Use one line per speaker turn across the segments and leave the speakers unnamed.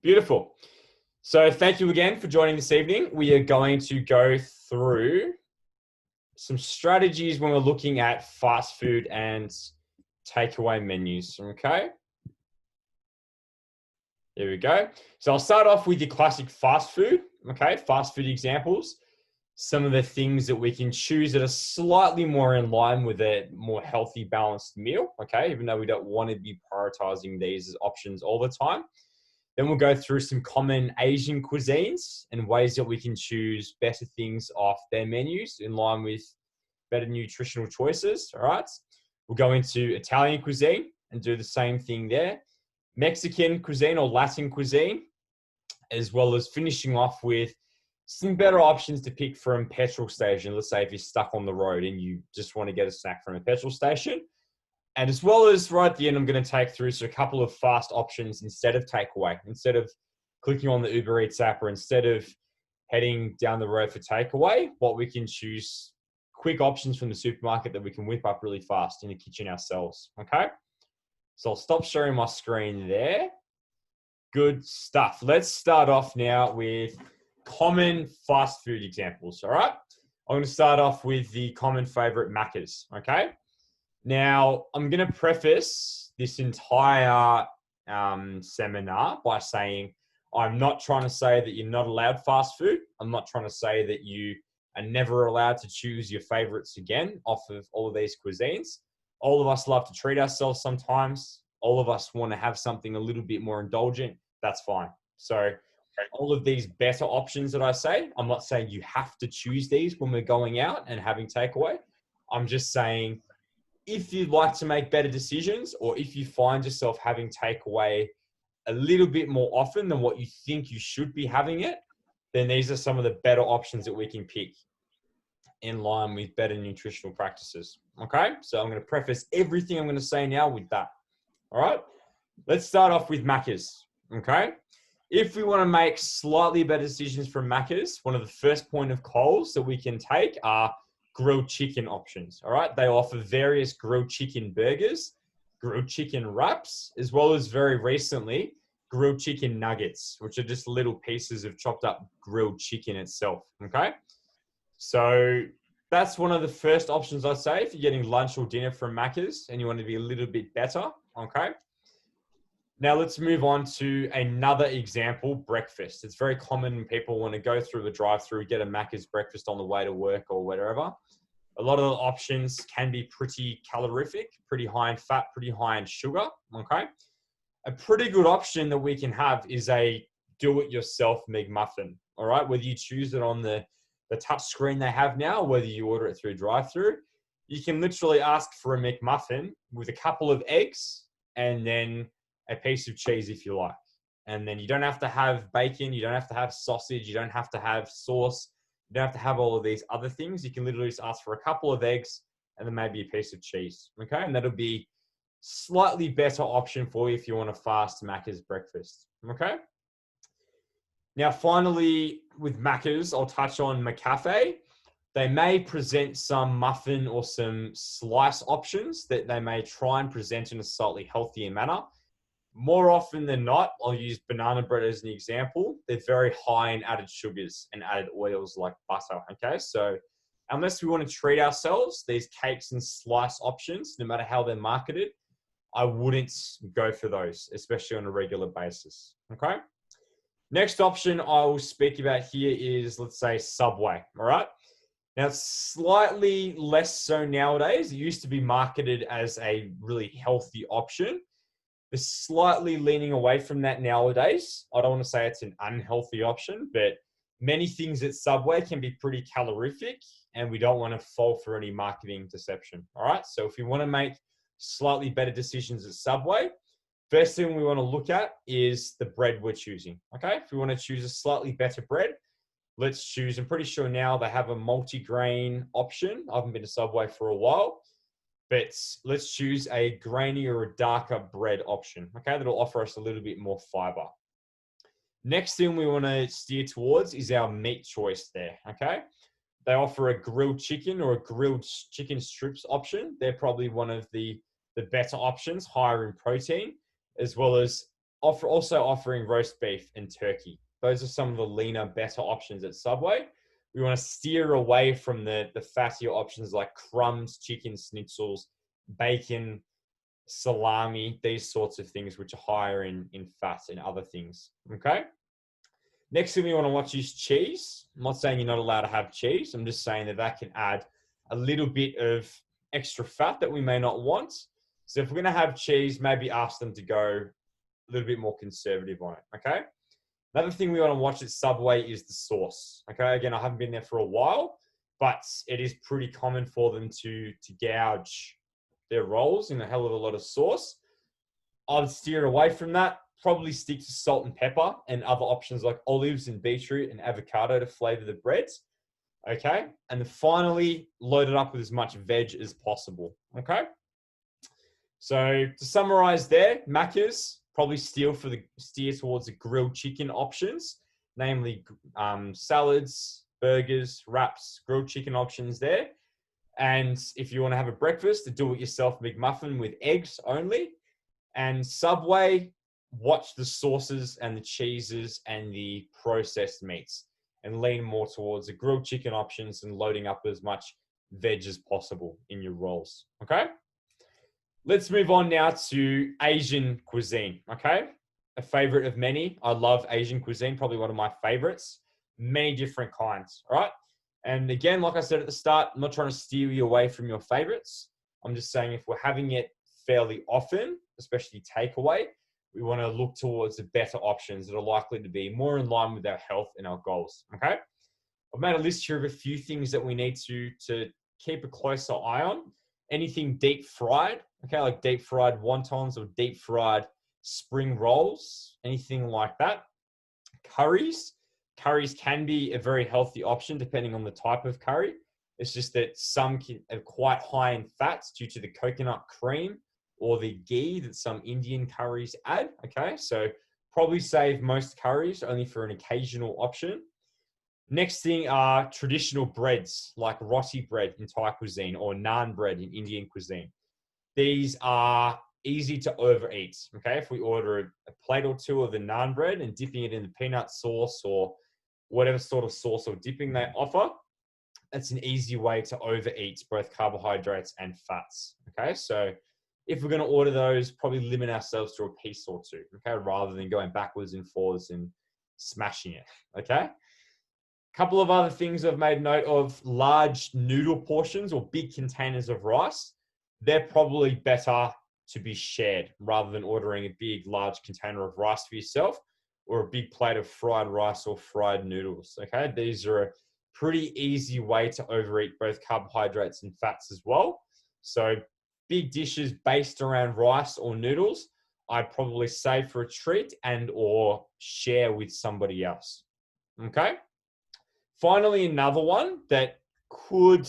Beautiful. So thank you again for joining this evening. We are going to go through some strategies when we're looking at fast food and takeaway menus. Okay. There we go. So I'll start off with your classic fast food. Okay. Fast food examples. Some of the things that we can choose that are slightly more in line with a more healthy, balanced meal. Okay. Even though we don't want to be prioritizing these as options all the time. Then we'll go through some common Asian cuisines and ways that we can choose better things off their menus in line with better nutritional choices. All right. We'll go into Italian cuisine and do the same thing there. Mexican cuisine or Latin cuisine, as well as finishing off with some better options to pick from petrol station. Let's say if you're stuck on the road and you just want to get a snack from a petrol station. And as well as right at the end, I'm going to take through a couple of fast options instead of takeaway. Instead of clicking on the Uber Eats app or instead of heading down the road for takeaway, what we can choose quick options from the supermarket that we can whip up really fast in the kitchen ourselves. Okay. So I'll stop sharing my screen there. Good stuff. Let's start off now with common fast food examples. All right. I'm going to start off with the common favorite Macca's. Okay. Now, I'm going to preface this entire seminar by saying I'm not trying to say that you're not allowed fast food. I'm not trying to say that you are never allowed to choose your favorites again off of all of these cuisines. All of us love to treat ourselves sometimes. All of us want to have something a little bit more indulgent. That's fine. So all of these better options that I say, I'm not saying you have to choose these when we're going out and having takeaway. I'm just saying if you'd like to make better decisions or if you find yourself having takeaway a little bit more often than what you think you should be having it, then these are some of the better options that we can pick in line with better nutritional practices. Okay, so I'm going to preface everything I'm going to say now with that. All right, let's start off with Macca's. Okay, if we want to make slightly better decisions from Macca's, one of the first point of calls that we can take are grilled chicken options. All right. They offer various grilled chicken burgers, grilled chicken wraps, as well as very recently, grilled chicken nuggets, which are just little pieces of chopped up grilled chicken itself. Okay. So that's one of the first options I'd say if you're getting lunch or dinner from Macca's and you want to be a little bit better. Okay. Now let's move on to another example, breakfast. It's very common when people want to go through the drive-through, get a Macca's breakfast on the way to work or whatever. A lot of the options can be pretty calorific, pretty high in fat, pretty high in sugar, okay? A pretty good option that we can have is a do-it-yourself McMuffin, all right? Whether you choose it on the touch screen they have now, whether you order it through drive-through, you can literally ask for a McMuffin with a couple of eggs and then a piece of cheese if you like. And then you don't have to have bacon, you don't have to have sausage, you don't have to have sauce, you don't have to have all of these other things. You can literally just ask for a couple of eggs and then maybe a piece of cheese, okay? And that'll be slightly better option for you if you want a fast Macca's breakfast, okay? Now, finally, with Macca's, I'll touch on McCafe. They may present some muffin or some slice options that they may try and present in a slightly healthier manner. More often than not, I'll use banana bread as an example. They're very high in added sugars and added oils like butter, okay? So unless we want to treat ourselves, these cakes and slice options, no matter how they're marketed, I wouldn't go for those, especially on a regular basis, okay? Next option I will speak about here is, let's say, Subway, all right? Now, it's slightly less so nowadays. It used to be marketed as a really healthy option. They're slightly leaning away from that nowadays. I don't want to say it's an unhealthy option, but many things at Subway can be pretty calorific and we don't want to fall for any marketing deception. All right. So if you want to make slightly better decisions at Subway, first thing we want to look at is the bread we're choosing. Okay. If we want to choose a slightly better bread, let's choose. I'm pretty sure now they have a multi-grain option. I haven't been to Subway for a while. But let's choose a grainy or a darker bread option, okay? That'll offer us a little bit more fiber. Next thing we want to steer towards is our meat choice there, okay? They offer a grilled chicken or a grilled chicken strips option. They're probably one of the better options, higher in protein, as well as Also offering roast beef and turkey. Those are some of the leaner, better options at Subway. We want to steer away from the fattier options like crumbs, chicken schnitzels, bacon, salami, these sorts of things, which are higher in fat and other things. Okay. Next thing we want to watch is cheese. I'm not saying you're not allowed to have cheese. I'm just saying that can add a little bit of extra fat that we may not want. So if we're going to have cheese, maybe ask them to go a little bit more conservative on it. Okay. Another thing we want to watch at Subway is the sauce. Okay. Again, I haven't been there for a while, but it is pretty common for them to gouge their rolls in a hell of a lot of sauce. I'd steer away from that. Probably stick to salt and pepper and other options like olives and beetroot and avocado to flavor the breads. Okay. And then finally, load it up with as much veg as possible. Okay. So to summarize there, Macca's probably steer towards the grilled chicken options, namely salads, burgers, wraps, grilled chicken options there. And if you want to have a breakfast, a do-it-yourself McMuffin with eggs only. And Subway, watch the sauces and the cheeses and the processed meats and lean more towards the grilled chicken options and loading up as much veg as possible in your rolls. Okay. Let's move on now to Asian cuisine. Okay. A favorite of many. I love Asian cuisine, probably one of my favorites. Many different kinds. All right. And again, like I said at the start, I'm not trying to steer you away from your favorites. I'm just saying if we're having it fairly often, especially takeaway, we want to look towards the better options that are likely to be more in line with our health and our goals. Okay. I've made a list here of a few things that we need to keep a closer eye on. Anything deep fried, okay, like deep fried wontons or deep fried spring rolls, anything like that. Curries can be a very healthy option depending on the type of curry. It's just that some are quite high in fats due to the coconut cream or the ghee that some Indian curries add. Okay, so probably save most curries only for an occasional option. Next thing are traditional breads like roti bread in Thai cuisine or naan bread in Indian cuisine. These are easy to overeat. Okay, if we order a plate or two of the naan bread and dipping it in the peanut sauce or whatever sort of sauce or dipping they offer, that's an easy way to overeat both carbohydrates and fats. Okay, so if we're going to order those, probably limit ourselves to a piece or two, okay, rather than going backwards and forwards and smashing it. Okay. Couple of other things I've made note of: large noodle portions or big containers of rice. They're probably better to be shared rather than ordering a big, large container of rice for yourself or a big plate of fried rice or fried noodles. Okay. These are a pretty easy way to overeat both carbohydrates and fats as well. So big dishes based around rice or noodles, I'd probably save for a treat and or share with somebody else. Okay. Finally, another one that could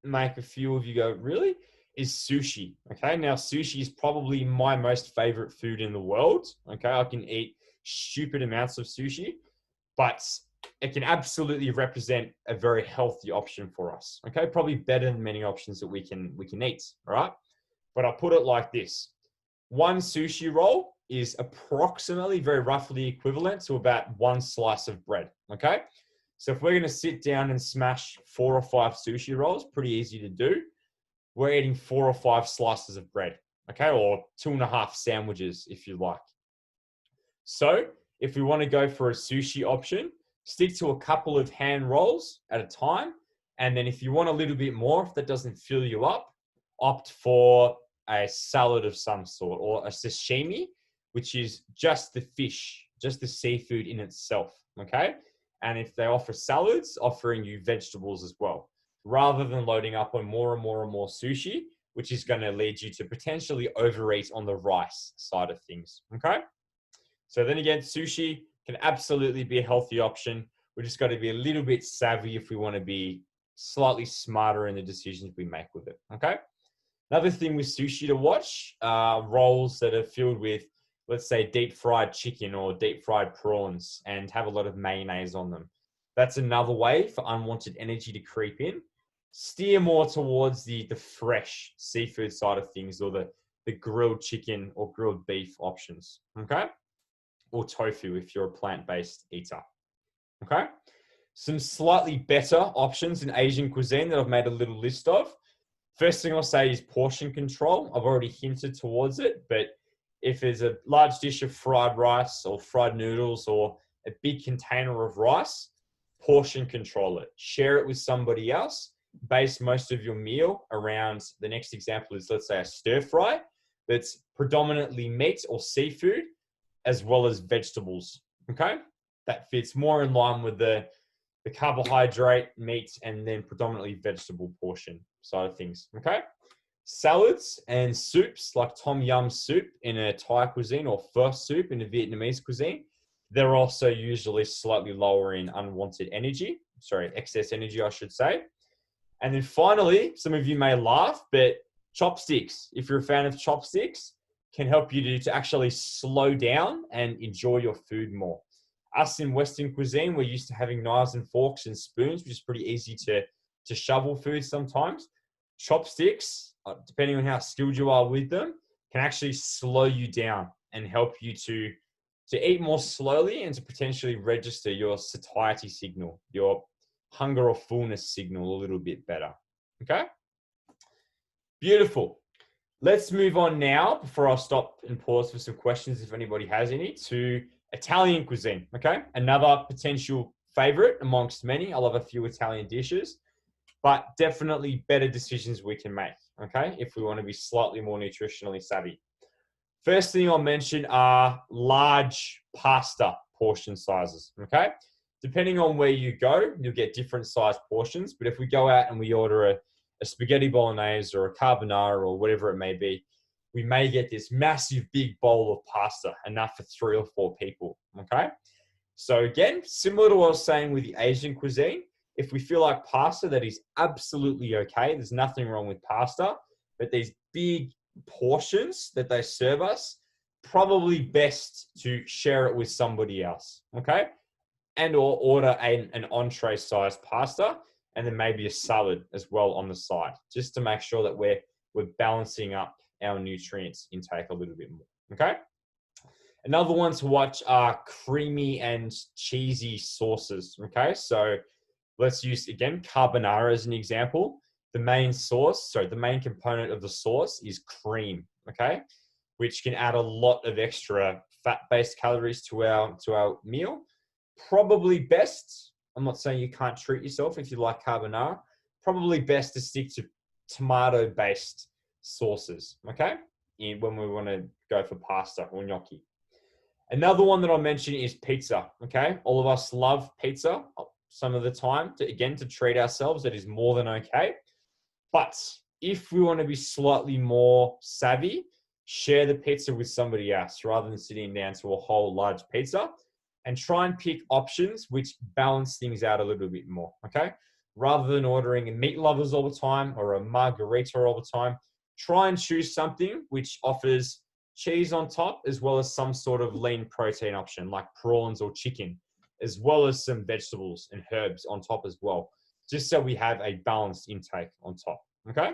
make a few of you go, really, is sushi. Okay. Now, sushi is probably my most favorite food in the world. Okay. I can eat stupid amounts of sushi, but it can absolutely represent a very healthy option for us. Okay. Probably better than many options that we can eat. All right. But I'll put it like this. One sushi roll is approximately, very roughly equivalent to about one slice of bread. Okay. So if we're going to sit down and smash 4 or 5 sushi rolls, pretty easy to do, we're eating 4 or 5 slices of bread. Okay. Or 2.5 sandwiches if you like. So if we want to go for a sushi option, stick to a couple of hand rolls at a time. And then if you want a little bit more, if that doesn't fill you up, opt for a salad of some sort or a sashimi, which is just the fish, just the seafood in itself. Okay. And if they offer salads, offering you vegetables as well, rather than loading up on more and more and more sushi, which is going to lead you to potentially overeat on the rice side of things. Okay. So then again, sushi can absolutely be a healthy option. We just got to be a little bit savvy if we want to be slightly smarter in the decisions we make with it. Okay. Another thing with sushi to watch are rolls that are filled with, let's say, deep fried chicken or deep fried prawns and have a lot of mayonnaise on them. That's another way for unwanted energy to creep in. Steer more towards the fresh seafood side of things or the grilled chicken or grilled beef options. Okay. or tofu if you're a plant-based eater. Okay. Some slightly better options in Asian cuisine that I've made a little list of. First thing I'll say is portion control. I've already hinted towards it, but if there's a large dish of fried rice or fried noodles or a big container of rice, portion control it. Share it with somebody else. Base most of your meal around, the next example is, let's say, a stir fry that's predominantly meat or seafood as well as vegetables. Okay? That fits more in line with the carbohydrate, meat, and then predominantly vegetable portion side of things. Okay. Salads and soups like tom yum soup in a Thai cuisine or pho soup in a Vietnamese cuisine, they're also usually slightly lower in unwanted energy. Sorry, excess energy, I should say. And then finally, some of you may laugh, but chopsticks, if you're a fan of chopsticks, can help you to actually slow down and enjoy your food more. Us in Western cuisine, we're used to having knives and forks and spoons, which is pretty easy to shovel food sometimes. Chopsticks, depending on how skilled you are with them, can actually slow you down and help you to eat more slowly and to potentially register your satiety signal, your hunger or fullness signal a little bit better. Okay? Beautiful. Let's move on now, before I'll stop and pause for some questions if anybody has any, to Italian cuisine, okay? Another potential favorite amongst many. I love a few Italian dishes, but definitely better decisions we can make, okay? If we want to be slightly more nutritionally savvy. First thing I'll mention are large pasta portion sizes, okay? Depending on where you go, you'll get different sized portions, but if we go out and we order a spaghetti bolognese or a carbonara or whatever it may be, we may get this massive big bowl of pasta, enough for 3 or 4 people, okay? So again, similar to what I was saying with the Asian cuisine, if we feel like pasta, that is absolutely okay. There's nothing wrong with pasta, but these big portions that they serve us, probably best to share it with somebody else, okay? And or order an entree sized pasta and then maybe a salad as well on the side, just to make sure that we're balancing up our nutrients intake a little bit more, okay? Another one to watch are creamy and cheesy sauces, okay? So let's use, again, carbonara as an example. The main component of the sauce is cream, okay? Which can add a lot of extra fat-based calories to our meal. Probably best, I'm not saying you can't treat yourself if you like carbonara, probably best to stick to tomato-based sauces, okay? When we want to go for pasta or gnocchi. Another one that I'll mention is pizza, okay? All of us love pizza some of the time, to treat ourselves. That is more than okay. But if we want to be slightly more savvy, share the pizza with somebody else rather than sitting down to a whole large pizza, and try and pick options which balance things out a little bit more, okay? Rather than ordering a meat lovers all the time or a margarita all the time, try and choose something which offers cheese on top as well as some sort of lean protein option like prawns or chicken, as well as some vegetables and herbs on top as well, just so we have a balanced intake on top, okay?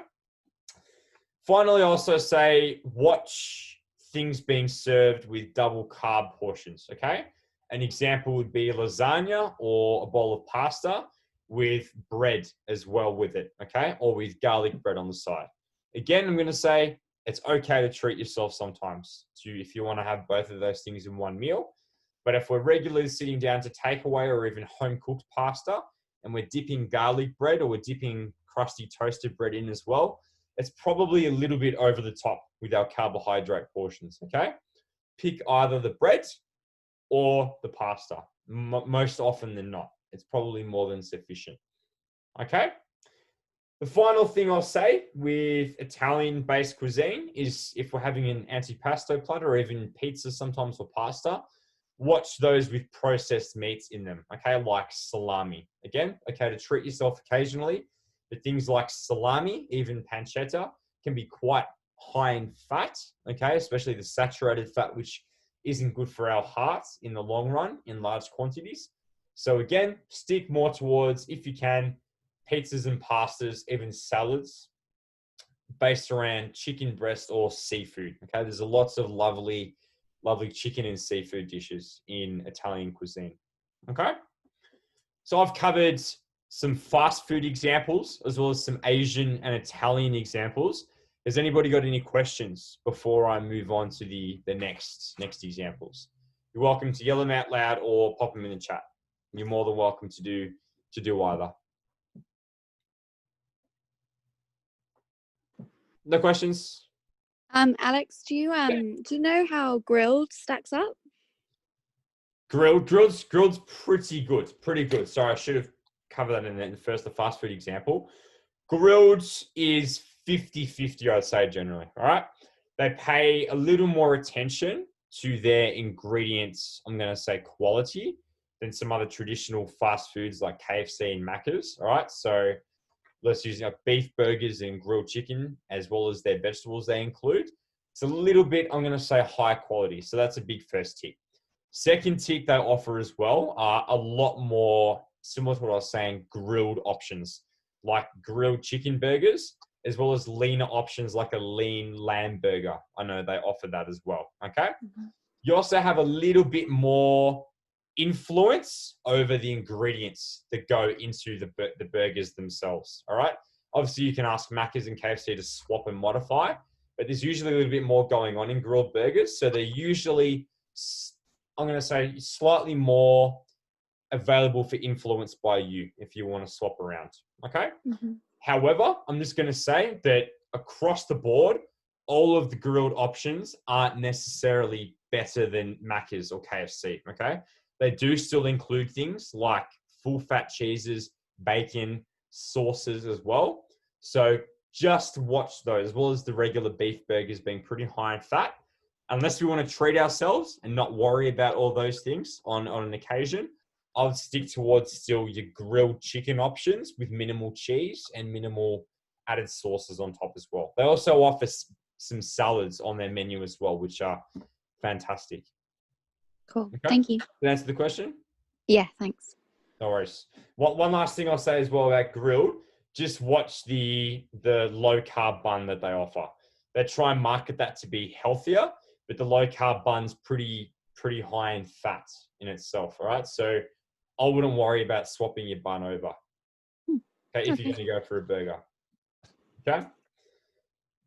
Finally, I also say watch things being served with double carb portions, okay? An example would be lasagna or a bowl of pasta with bread as well with it, okay? Or with garlic bread on the side. Again, I'm going to say it's okay to treat yourself sometimes if you want to have both of those things in one meal. But if we're regularly sitting down to takeaway or even home-cooked pasta and we're dipping garlic bread or we're dipping crusty toasted bread in as well, it's probably a little bit over the top with our carbohydrate portions, okay? Pick either the bread or the pasta. Most often than not, it's probably more than sufficient, okay? The final thing I'll say with Italian-based cuisine is if we're having an antipasto platter or even pizza sometimes or pasta, watch those with processed meats in them, okay? Like salami. Again, okay, to treat yourself occasionally, but things like salami, even pancetta, can be quite high in fat, okay? Especially the saturated fat, which isn't good for our hearts in the long run in large quantities. So again, stick more towards, if you can, pizzas and pastas, even salads based around chicken breast or seafood, okay? There's lots of lovely lovely chicken and seafood dishes in Italian cuisine. Okay. So I've covered some fast food examples as well as some Asian and Italian examples. Has anybody got any questions before I move on to the next examples? You're welcome to yell them out loud or pop them in the chat. You're more than welcome to do either. No questions?
Alex, do you know how grilled stacks up?
Grilled's pretty good. Sorry, I should have covered that in the fast food example. Grilled is 50-50, I'd say, generally. All right. They pay a little more attention to their ingredients, I'm going to say quality, than some other traditional fast foods like KFC and Macca's. All right. So let's use beef burgers and grilled chicken, as well as their vegetables they include. It's a little bit, I'm going to say, high quality. So that's a big first tick. Second tick they offer as well are a lot more similar to what I was saying, grilled options like grilled chicken burgers, as well as leaner options like a lean lamb burger. I know they offer that as well. Okay. Mm-hmm. You also have a little bit more influence over the ingredients that go into the burgers themselves. All right. Obviously, you can ask Macca's and KFC to swap and modify, but there's usually a little bit more going on in grilled burgers. So they're usually, I'm going to say, slightly more available for influence by you if you want to swap around. Okay. Mm-hmm. However, I'm just going to say that across the board, all of the grilled options aren't necessarily better than Macca's or KFC. Okay. They do still include things like full fat cheeses, bacon, sauces as well. So just watch those, as well as the regular beef burgers being pretty high in fat. Unless we want to treat ourselves and not worry about all those things on an occasion, I would stick towards still your grilled chicken options with minimal cheese and minimal added sauces on top as well. They also offer some salads on their menu as well, which are fantastic.
Cool. Okay. Thank you.
Did that answer the question?
Yeah, thanks.
No worries. One last thing I'll say as well about grilled, just watch the low carb bun that they offer. They try and market that to be healthier, but the low carb bun's pretty high in fat in itself. All right. So I wouldn't worry about swapping your bun over. Okay. If you're going to go for a burger. Okay.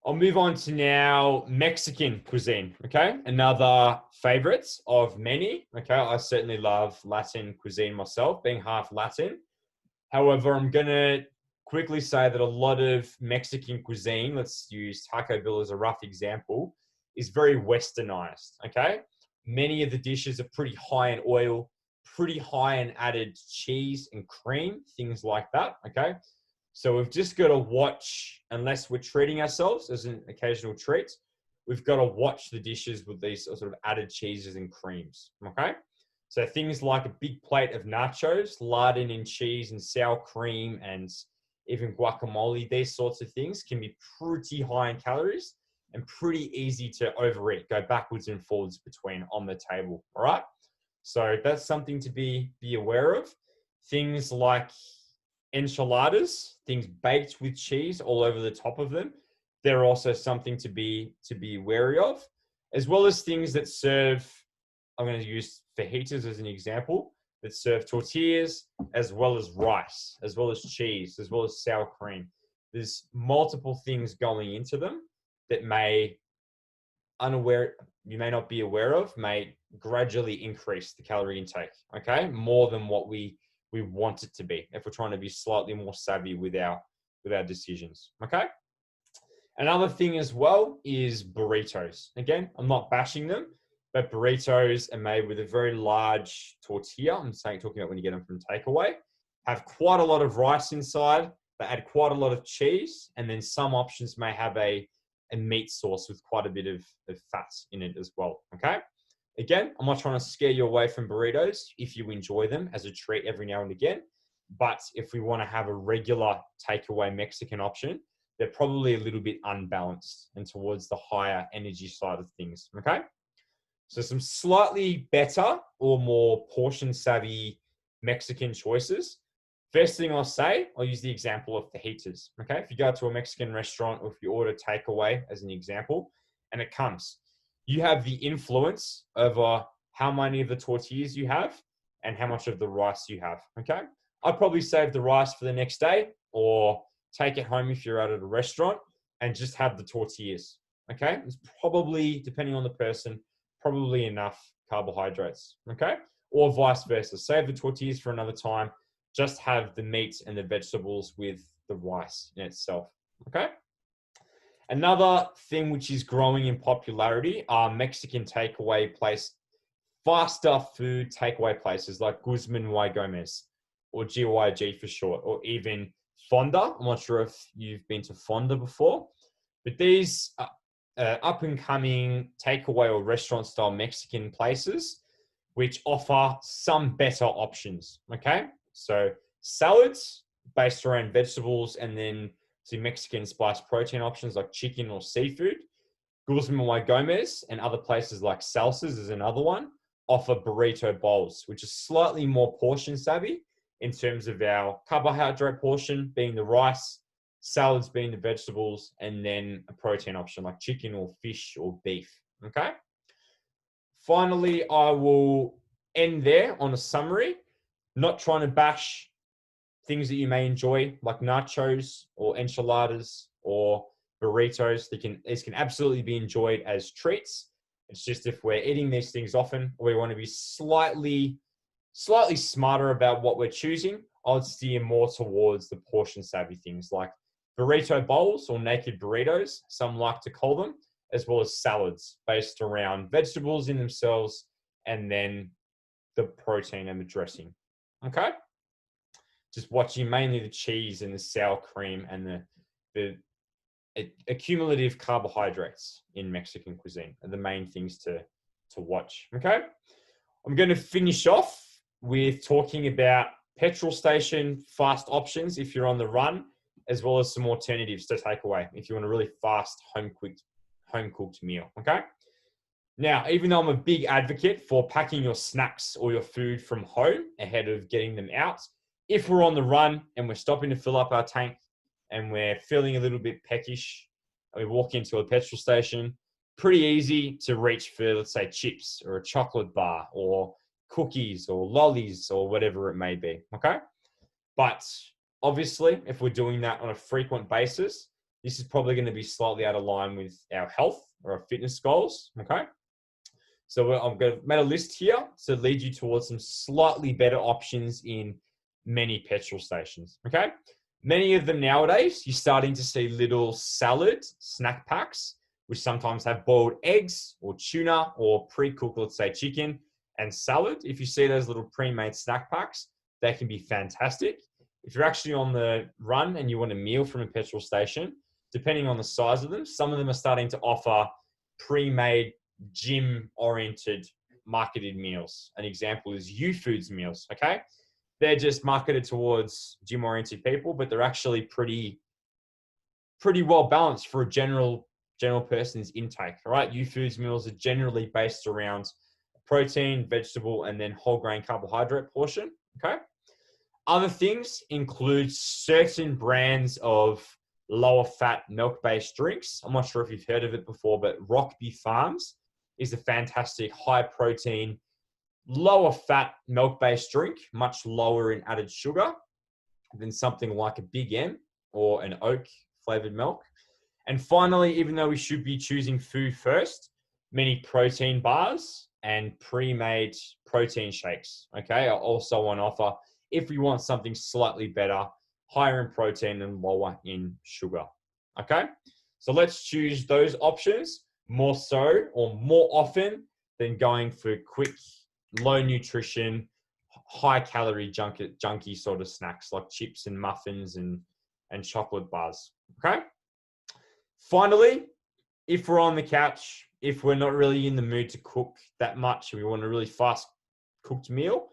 I'll move on to now Mexican cuisine. Okay. Another favorite of many. Okay. I certainly love Latin cuisine myself, being half Latin. However, I'm going to quickly say that a lot of Mexican cuisine, let's use Taco Bell as a rough example, is very westernized. Okay. Many of the dishes are pretty high in oil, pretty high in added cheese and cream, things like that. Okay. So we've just got to watch, unless we're treating ourselves as an occasional treat, we've got to watch the dishes with these sort of added cheeses and creams. Okay. So things like a big plate of nachos, laden in cheese and sour cream and even guacamole, these sorts of things can be pretty high in calories and pretty easy to overeat, go backwards and forwards between on the table. All right. So that's something to be aware of. Things like enchiladas, things baked with cheese all over the top of them, they're also something to be wary of, as well as things that serve, I'm going to use fajitas as an example, that serve tortillas as well as rice, as well as cheese, as well as sour cream. There's multiple things going into them that you may not be aware of, may gradually increase the calorie intake, okay? More than what we want it to be if we're trying to be slightly more savvy with our decisions, okay? Another thing as well is burritos. Again, I'm not bashing them, but burritos are made with a very large tortilla. I'm talking about when you get them from takeaway, have quite a lot of rice inside. They add quite a lot of cheese, and then some options may have a meat sauce with quite a bit of fat in it as well, okay? Again, I'm not trying to scare you away from burritos if you enjoy them as a treat every now and again. But if we want to have a regular takeaway Mexican option, they're probably a little bit unbalanced and towards the higher energy side of things, okay? So some slightly better or more portion savvy Mexican choices. First thing I'll say, I'll use the example of fajitas, okay? If you go to a Mexican restaurant or if you order takeaway as an example, and it comes, you have the influence over how many of the tortillas you have and how much of the rice you have, okay? I'd probably save the rice for the next day or take it home if you're out at a restaurant and just have the tortillas, okay? It's probably, depending on the person, probably enough carbohydrates, okay? Or vice versa. Save the tortillas for another time. Just have the meat and the vegetables with the rice in itself, okay? Another thing which is growing in popularity are Mexican takeaway place, faster food takeaway places like Guzman y Gomez or GYG for short, or even Fonda. I'm not sure if you've been to Fonda before, but these up and coming takeaway or restaurant style Mexican places which offer some better options. Okay, so salads based around vegetables and then some Mexican spiced protein options like chicken or seafood. Guzman y Gomez and other places like Salsas is another one, offer burrito bowls, which is slightly more portion savvy in terms of our carbohydrate portion being the rice, salads being the vegetables, and then a protein option like chicken or fish or beef. Okay. Finally, I will end there on a summary, not trying to bash things that you may enjoy like nachos or enchiladas or burritos. These can absolutely be enjoyed as treats. It's just if we're eating these things often, we want to be slightly smarter about what we're choosing. I'd steer more towards the portion savvy things like burrito bowls or naked burritos, some like to call them, as well as salads based around vegetables in themselves and then the protein and the dressing. Okay? Just watching mainly the cheese and the sour cream and the accumulative carbohydrates in Mexican cuisine are the main things to watch. Okay? I'm going to finish off with talking about petrol station fast options if you're on the run, as well as some alternatives to take away if you want a really fast home cooked meal. Okay. Now, even though I'm a big advocate for packing your snacks or your food from home ahead of getting them out, if we're on the run and we're stopping to fill up our tank and we're feeling a little bit peckish, and we walk into a petrol station, pretty easy to reach for, let's say, chips or a chocolate bar or cookies or lollies or whatever it may be, okay? But obviously, if we're doing that on a frequent basis, this is probably going to be slightly out of line with our health or our fitness goals, okay? So I'm going to make a list here to lead you towards some slightly better options in many petrol stations, okay? Many of them nowadays, you're starting to see little salad snack packs, which sometimes have boiled eggs or tuna or pre-cooked, let's say, chicken and salad. If you see those little pre-made snack packs, they can be fantastic. If you're actually on the run and you want a meal from a petrol station, depending on the size of them, some of them are starting to offer pre-made gym-oriented marketed meals. An example is U-Foods meals, okay? They're just marketed towards gym-oriented people, but they're actually pretty well balanced for a general person's intake, all right? U-Foods meals are generally based around protein, vegetable, and then whole grain carbohydrate portion, okay? Other things include certain brands of lower fat milk-based drinks. I'm not sure if you've heard of it before, but Rockby Farms is a fantastic high protein, lower fat milk-based drink, much lower in added sugar than something like a Big M or an oat flavored milk. And finally, even though we should be choosing food first, many protein bars and pre-made protein shakes, okay, are also on offer if we want something slightly better, higher in protein and lower in sugar, okay? So let's choose those options more so or more often than going for quick, low nutrition, high calorie junky sort of snacks like chips and muffins and chocolate bars, okay? Finally, if we're on the couch, if we're not really in the mood to cook that much, we want a really fast cooked meal,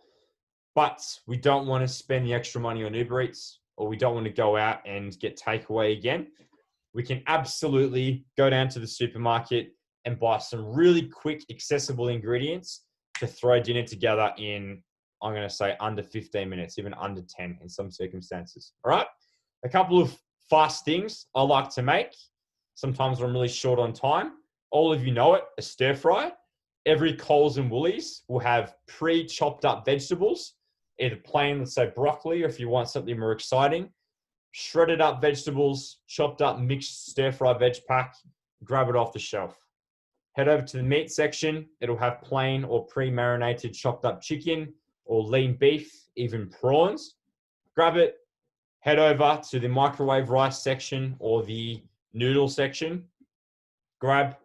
but we don't want to spend the extra money on Uber Eats, or we don't want to go out and get takeaway again, we can absolutely go down to the supermarket and buy some really quick, accessible ingredients to throw dinner together in, I'm going to say, under 15 minutes, even under 10 in some circumstances. All right. A couple of fast things I like to make. Sometimes I'm really short on time. all of you know it, a stir fry. Every Coles and Woolies will have pre-chopped up vegetables, either plain, let's say broccoli, or if you want something more exciting, shredded up vegetables, chopped up mixed stir fry veg pack, grab it off the shelf. Head over to the meat section. It'll have plain or pre-marinated chopped up chicken or lean beef, even prawns. Grab it, head over to the microwave rice section or the noodle section. Grab,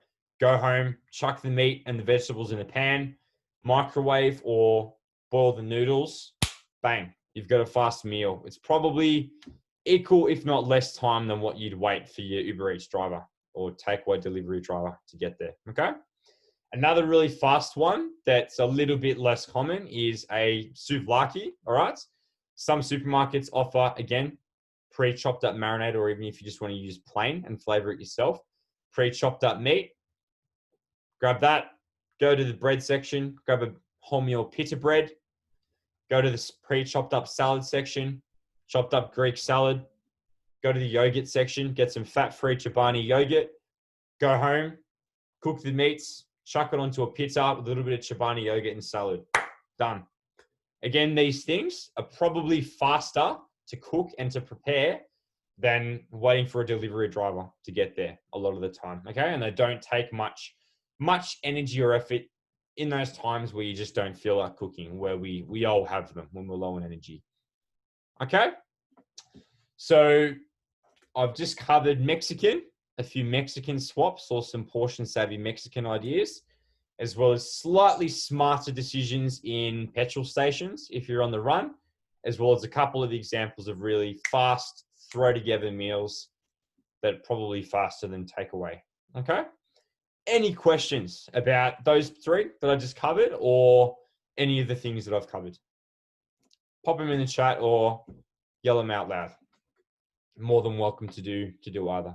go home, chuck the meat and the vegetables in a pan, microwave or boil the noodles. Bang, you've got a fast meal. It's probably equal, if not less time than what you'd wait for your Uber Eats driver or takeaway delivery driver to get there, okay? Another really fast one that's a little bit less common is a souvlaki, all right? Some supermarkets offer, again, pre-chopped up marinade, or even if you just want to use plain and flavor it yourself, pre-chopped up meat. Grab that, go to the bread section, grab a wholemeal pita bread, go to the pre-chopped up salad section, chopped up Greek salad, go to the yogurt section, get some fat-free Chobani yogurt, go home, cook the meats, chuck it onto a pita with a little bit of Chobani yogurt and salad. Done. Again, these things are probably faster to cook and to prepare than waiting for a delivery driver to get there a lot of the time, okay? And they don't take much energy or effort in those times where you just don't feel like cooking, where we all have them when we're low on energy. Okay? So I've just covered Mexican, a few Mexican swaps or some portion savvy Mexican ideas, as well as slightly smarter decisions in petrol stations if you're on the run, as well as a couple of examples of really fast, throw together meals that are probably faster than takeaway. Okay? Any questions about those three that I just covered or any of the things that I've covered? Pop them in the chat or yell them out loud. More than welcome to do either.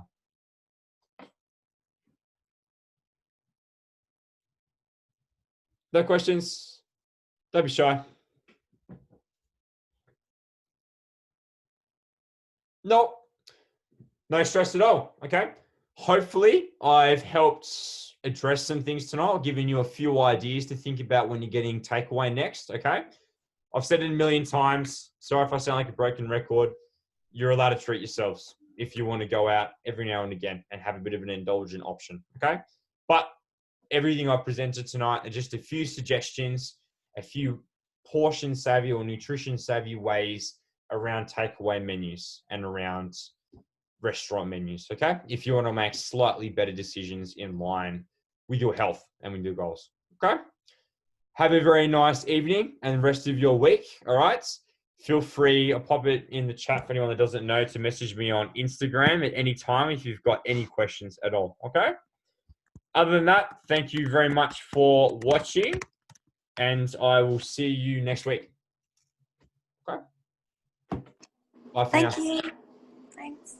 No questions? Don't be shy. Nope. No stress at all. Okay. Hopefully, I've helped address some things tonight. I've given you a few ideas to think about when you're getting takeaway next. Okay. I've said it a million times. Sorry if I sound like a broken record. You're allowed to treat yourselves if you want to go out every now and again and have a bit of an indulgent option. Okay. But everything I presented tonight are just a few suggestions, a few portion savvy or nutrition savvy ways around takeaway menus and around restaurant menus, okay? If you want to make slightly better decisions in line with your health and with your goals, okay? Have a very nice evening and rest of your week, all right? Feel free, I'll pop it in the chat for anyone that doesn't know, to message me on Instagram at any time if you've got any questions at all, okay? Other than that, thank you very much for watching, and I will see you next week. Okay? Bye for now.
Thank you. Thanks.